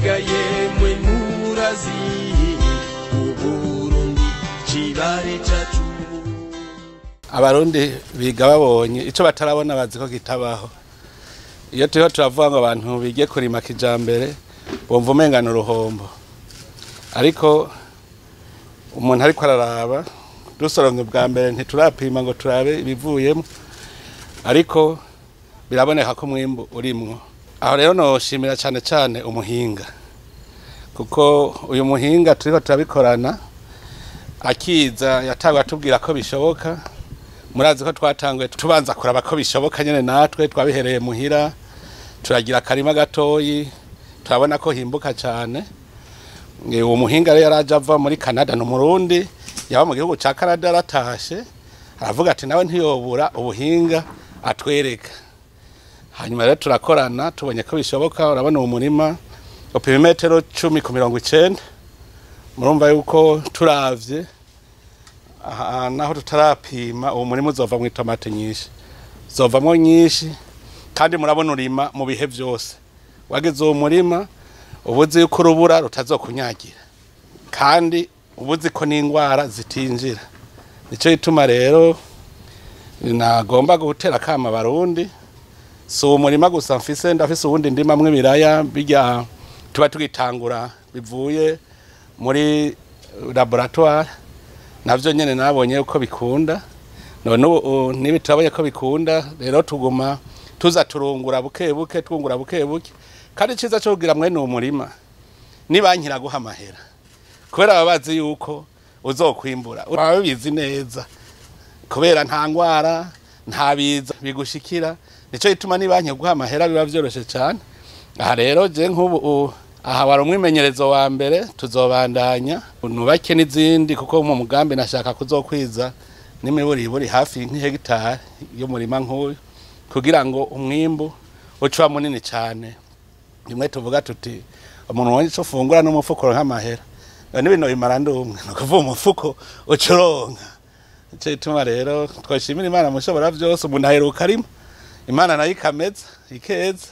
mbega yemwe murazi uburundi cibare cacu. Abarundi biga babonye ico batarabona bazi ko kitabaho. Iyo turiho turavuga ngo abantu bige kurima kijambere bomva umengana uruhombo, ariko umuntu ariko araraba dusoronge bwa mbere ntiturapima ngo turabe ibivuyemo, ariko biraboneka ko mwimbu urimwo. Aho rero noshimira cyane cyane umuhinga, kuko uyu muhinga turiko turabikorana akiza yatangwa atubwira ko bishoboka. Murazi ko twatanguye tubanza kuraba ko bishoboka nyene, natwe twabihereye muhira turagira akarima gatoyi turabona ko himbuka cyane. Uwo muhinga rero yaraje ava muri Canada, no Murundi yaba mu gihugu ca Canada, aratashe aravuga ati nawe ntiyobura ubuhinga atwereka. Hanyuma rero turakorana tubonye ko bishoboka. Urabona uwo murima upima metero 10 ku 90, murumva yuko turavye naho tutarapima uwo murima uzova mu itomate nyinshi, zovamwo nyinshi, kandi murabona urima mu bihe byose. Wageze uwo murima ubuzi yuko urubura rutazokunyagira, kandi ubuzi ko n'indwara zitinjira. Nico gituma rero nagomba gutera kama Abarundi, si uwo murima gusa mfise, ndafise uwundi ndimamwe ibiraya bijya tuba tugitangura bivuye muri laboratoire, navyo nyene nabonye uko bikunda. None nibi turabonye ko bikunda, rero tuguma tuza turungura buke buke, twungura buke buke. Kandi ciza cyo kugira mwene uwo murima nibankira guha amahera, kubera babazi yuko uzokwimbura, urabizi neza, kubera nta ngwara nta biza bigushikira. Nico gituma nibankira guha amahera biba vyoroshe cyane. Aha rero je nk'ubu aha wari umwimenyerezo wa mbere, tuzobandanya nubake n'izindi, kuko mu mugambi nashaka kuzokwiza n'imiburiburi hafi nk'ihegitari y'umurima nk'uyu, kugira ngo umwimbu uca munini cyane. Rimwe tuvuga tuti umuntu wese ufungura n'umufuko nk'amahera, n'ibintu bimara ndumwe, no kuvuga umufuko ucuronka. Nico gituma rero twashimira Imana mushobora byose, umuntu aheruka arimo, Imana nayo ikameza ikeza.